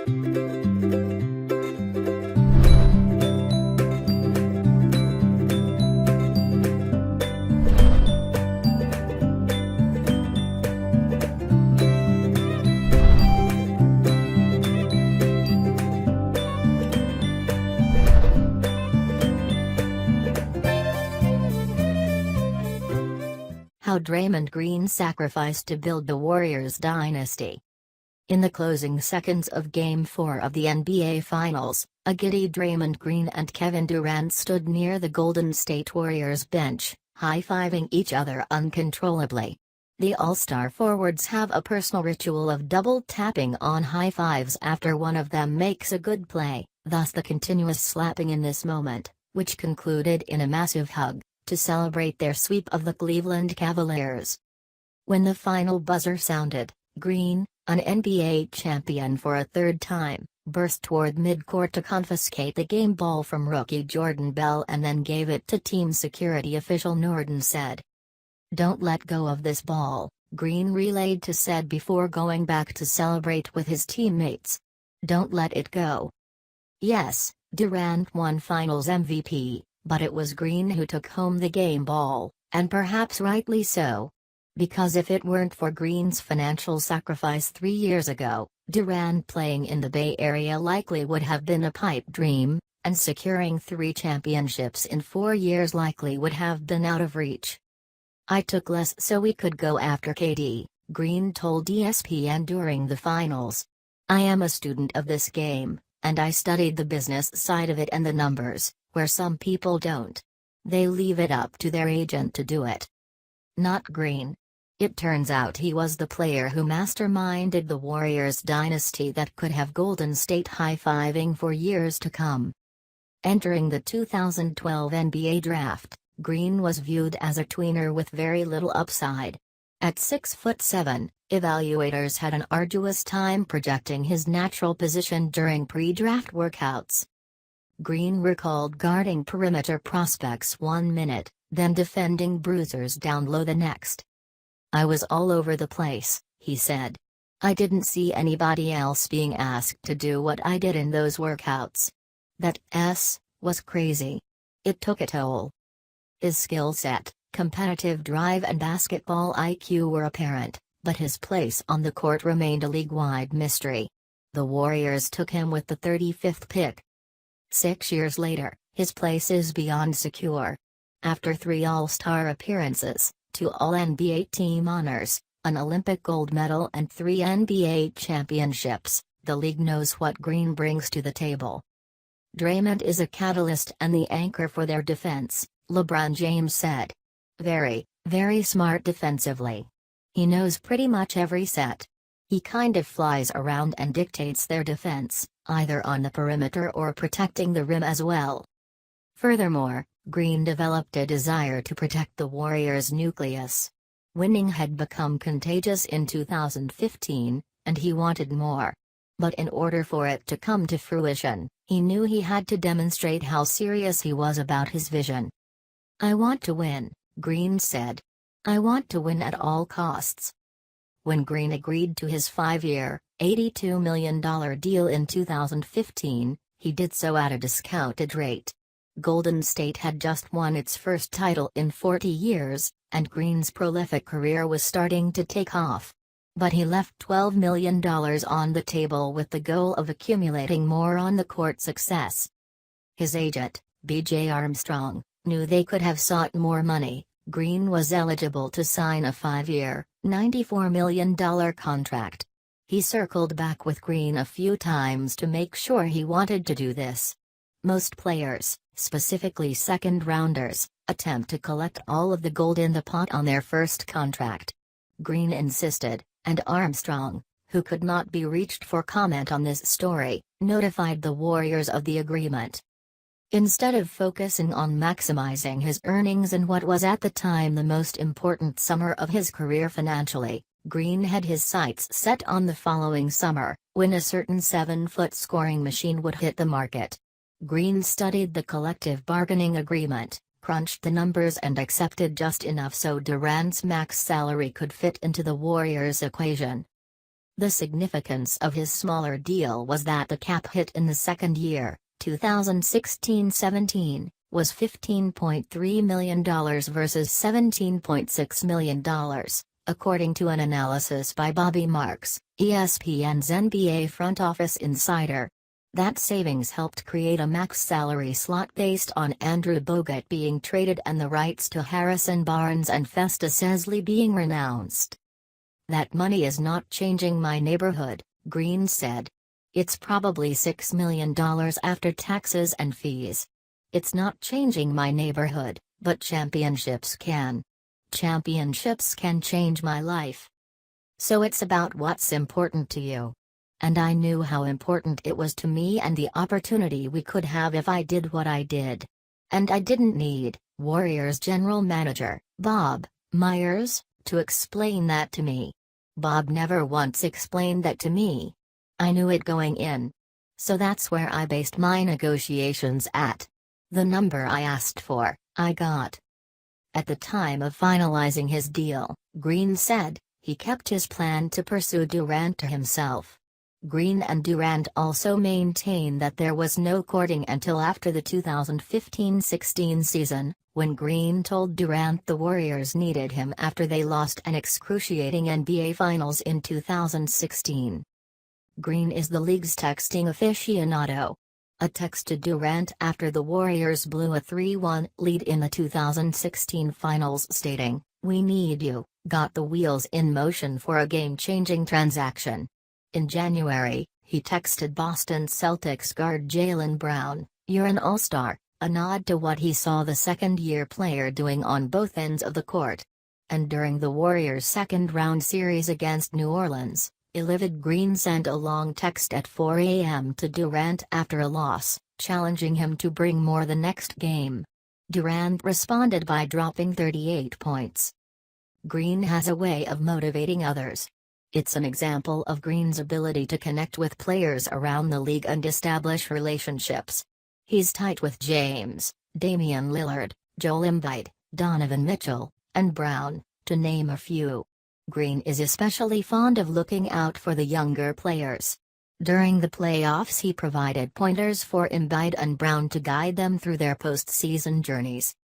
How Draymond Green sacrificed to build the Warriors dynasty. In the closing seconds of Game 4 of the NBA Finals, a giddy Draymond Green and Kevin Durant stood near the Golden State Warriors bench, high-fiving each other uncontrollably. The All-Star forwards have a personal ritual of double-tapping on high-fives after one of them makes a good play, thus the continuous slapping in this moment, which concluded in a massive hug, to celebrate their sweep of the Cleveland Cavaliers. When the final buzzer sounded, Green, an NBA champion for a third time, burst toward midcourt to confiscate the game ball from rookie Jordan Bell and then gave it to team security official Norton said. "Don't let go of this ball," Green relayed to said before going back to celebrate with his teammates. "Don't let it go." Yes, Durant won Finals MVP, but it was Green who took home the game ball, and perhaps rightly so. Because if it weren't for Green's financial sacrifice 3 years ago, Durant playing in the Bay Area likely would have been a pipe dream, and securing 3 championships in 4 years likely would have been out of reach. "I took less so we could go after KD," Green told ESPN during the finals. "I am a student of this game, and I studied the business side of it and the numbers, where some people don't. They leave it up to their agent to do it." Not Green. It turns out he was the player who masterminded the Warriors dynasty that could have Golden State high-fiving for years to come. Entering the 2012 NBA draft, Green was viewed as a tweener with very little upside. At 6'7", evaluators had an arduous time projecting his natural position during pre-draft workouts. Green recalled guarding perimeter prospects 1 minute, then defending bruisers down low the next. "I was all over the place," he said. "I didn't see anybody else being asked to do what I did in those workouts. That was crazy. It took a toll." His skill set, competitive drive and basketball IQ were apparent, but his place on the court remained a league-wide mystery. The Warriors took him with the 35th pick. 6 years later, his place is beyond secure. After 3 All-Star appearances, 2 All-NBA team honors, an Olympic gold medal and 3 NBA championships, the league knows what Green brings to the table. "Draymond is a catalyst and the anchor for their defense," LeBron James said. "Very, very smart defensively. He knows pretty much every set. He kind of flies around and dictates their defense, either on the perimeter or protecting the rim as well." Furthermore, Green developed a desire to protect the Warriors' nucleus. Winning had become contagious in 2015, and he wanted more. But in order for it to come to fruition, he knew he had to demonstrate how serious he was about his vision. "I want to win," Green said. "I want to win at all costs." When Green agreed to his 5-year, $82 million deal in 2015, he did so at a discounted rate. Golden State had just won its first title in 40 years, and Green's prolific career was starting to take off. But he left $12 million on the table with the goal of accumulating more on-the-court success. His agent, B.J. Armstrong, knew they could have sought more money. Green was eligible to sign a 5-year, $94 million contract. He circled back with Green a few times to make sure he wanted to do this. Most players, specifically second-rounders, attempt to collect all of the gold in the pot on their first contract. Green insisted, and Armstrong, who could not be reached for comment on this story, notified the Warriors of the agreement. Instead of focusing on maximizing his earnings in what was at the time the most important summer of his career financially, Green had his sights set on the following summer, when a certain 7-foot scoring machine would hit the market. Green studied the collective bargaining agreement, crunched the numbers and accepted just enough so Durant's max salary could fit into the Warriors' equation. The significance of his smaller deal was that the cap hit in the second year, 2016-17, was $15.3 million versus $17.6 million, according to an analysis by Bobby Marks, ESPN's NBA front office insider. That savings helped create a max salary slot based on Andrew Bogut being traded and the rights to Harrison Barnes and Festus Ezeli being renounced. "That money is not changing my neighborhood," Green said. "It's probably $6 million after taxes and fees. It's not changing my neighborhood, but championships can. Championships can change my life. So it's about what's important to you. And I knew how important it was to me and the opportunity we could have if I did what I did. And I didn't need Warriors general manager, Bob Myers, to explain that to me. Bob never once explained that to me. I knew it going in. So that's where I based my negotiations at. The number I asked for, I got." At the time of finalizing his deal, Green said, he kept his plan to pursue Durant to himself. Green and Durant also maintain that there was no courting until after the 2015-16 season, when Green told Durant the Warriors needed him after they lost an excruciating NBA Finals in 2016. Green is the league's texting aficionado. A text to Durant after the Warriors blew a 3-1 lead in the 2016 Finals stating, "We need you," got the wheels in motion for a game-changing transaction. In January, he texted Boston Celtics guard Jaylen Brown, "You're an all-star," a nod to what he saw the second-year player doing on both ends of the court. And during the Warriors' second-round series against New Orleans, livid Green sent a long text at 4 a.m. to Durant after a loss, challenging him to bring more the next game. Durant responded by dropping 38 points. Green has a way of motivating others. It's an example of Green's ability to connect with players around the league and establish relationships. He's tight with James, Damian Lillard, Joel Embiid, Donovan Mitchell, and Brown, to name a few. Green is especially fond of looking out for the younger players. During the playoffs he provided pointers for Embiid and Brown to guide them through their postseason journeys.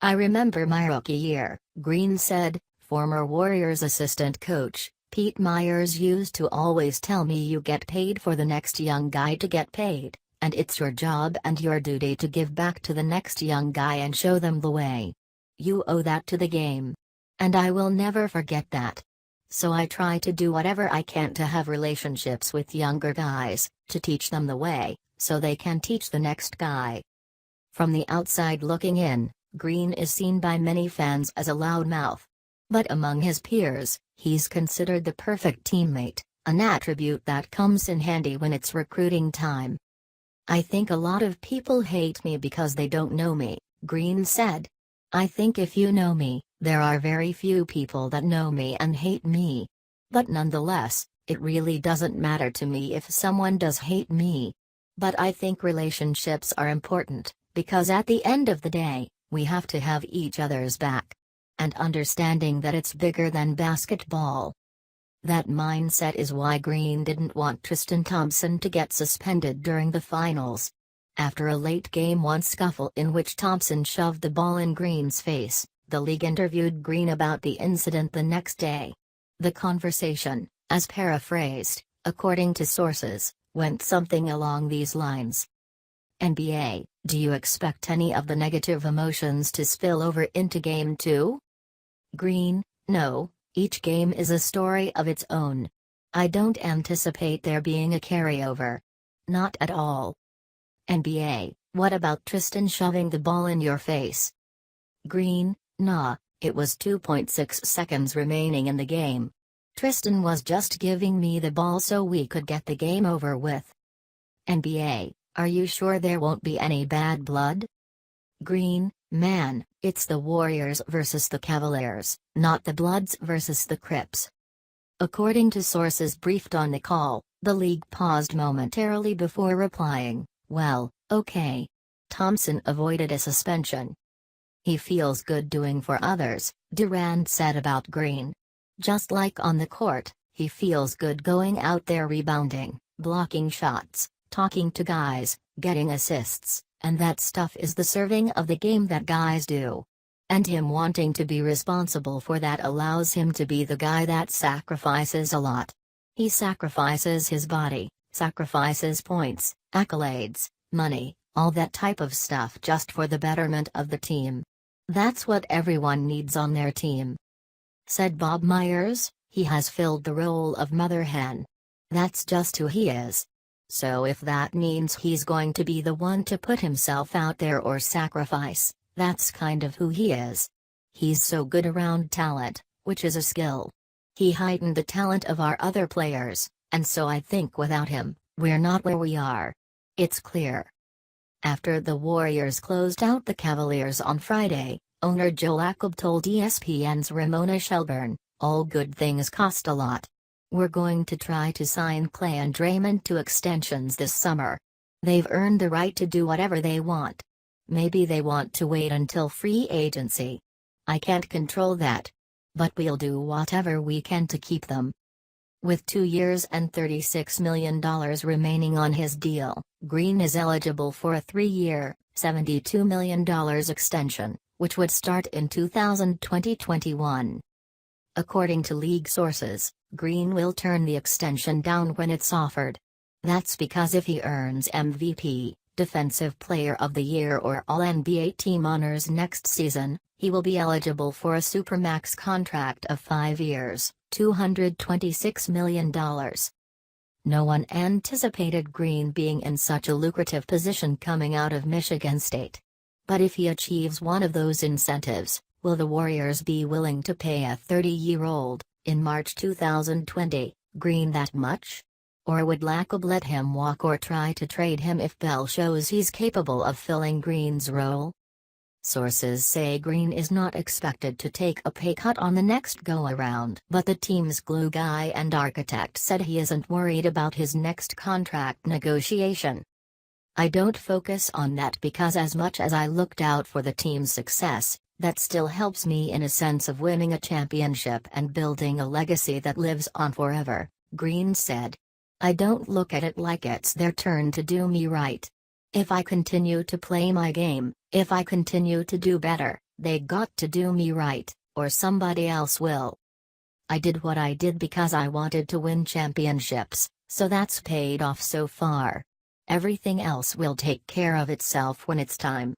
"I remember my rookie year," Green said. Former Warriors assistant coach, Pete Myers used to always tell me, "You get paid for the next young guy to get paid, and it's your job and your duty to give back to the next young guy and show them the way. You owe that to the game. And I will never forget that. So I try to do whatever I can to have relationships with younger guys, to teach them the way, so they can teach the next guy." From the outside looking in, Green is seen by many fans as a loudmouth. But among his peers, he's considered the perfect teammate, an attribute that comes in handy when it's recruiting time. "I think a lot of people hate me because they don't know me," Green said. "I think if you know me, there are very few people that know me and hate me. But nonetheless, it really doesn't matter to me if someone does hate me. But I think relationships are important, because at the end of the day, we have to have each other's back. And understanding that it's bigger than basketball." That mindset is why Green didn't want Tristan Thompson to get suspended during the finals. After a late Game 1 scuffle in which Thompson shoved the ball in Green's face, the league interviewed Green about the incident the next day. The conversation, as paraphrased, according to sources, went something along these lines. "NBA, do you expect any of the negative emotions to spill over into Game 2? Green: "No, each game is a story of its own. I don't anticipate there being a carryover. Not at all." NBA: "What about Tristan shoving the ball in your face?" Green: "Nah, it was 2.6 seconds remaining in the game. Tristan was just giving me the ball so we could get the game over with." NBA: "Are you sure there won't be any bad blood?" Green: "Man, it's the Warriors versus the Cavaliers, not the Bloods versus the Crips." According to sources briefed on the call, the league paused momentarily before replying, "Well, okay. Thompson avoided a suspension. He feels good doing for others," Durant said about Green. "Just like on the court, He feels good going out there rebounding, blocking shots, talking to guys, getting assists, and that stuff is the serving of the game that guys do. And him wanting to be responsible for that allows him to be the guy that sacrifices a lot. He sacrifices his body, sacrifices points, accolades, money, all that type of stuff just for the betterment of the team. That's what everyone needs on their team. Said Bob Myers, he has filled the role of mother hen. That's just who he is. So if that means he's going to be the one to put himself out there or sacrifice, that's kind of who he is. He's so good around talent, which is a skill. He heightened the talent of our other players, and so I think without him, we're not where we are. It's clear. After the Warriors closed out the Cavaliers on Friday, owner Joe Lacob told ESPN's Ramona Shelburne, "All good things cost a lot. We're going to try to sign Clay and Draymond to extensions this summer. They've earned the right to do whatever they want. Maybe they want to wait until free agency. I can't control that. But we'll do whatever we can to keep them." With 2 years and $36 million remaining on his deal, Green is eligible for a 3-year, $72 million extension, which would start in 2020-21. According to league sources, Green will turn the extension down when it's offered. That's because if he earns MVP, Defensive Player of the Year or All-NBA team honors next season, he will be eligible for a supermax contract of 5 years, $226 million. No one anticipated Green being in such a lucrative position coming out of Michigan State. But if he achieves one of those incentives, will the Warriors be willing to pay a 30-year-old, in March 2020, Green that much? Or would Lacob let him walk or try to trade him if Bell shows he's capable of filling Green's role? Sources say Green is not expected to take a pay cut on the next go-around, but the team's glue guy and architect said he isn't worried about his next contract negotiation. "I don't focus on that because as much as I looked out for the team's success, that still helps me in a sense of winning a championship and building a legacy that lives on forever," Green said. "I don't look at it like it's their turn to do me right. If I continue to play my game, if I continue to do better, they got to do me right, or somebody else will. I did what I did because I wanted to win championships, so that's paid off so far. Everything else will take care of itself when it's time."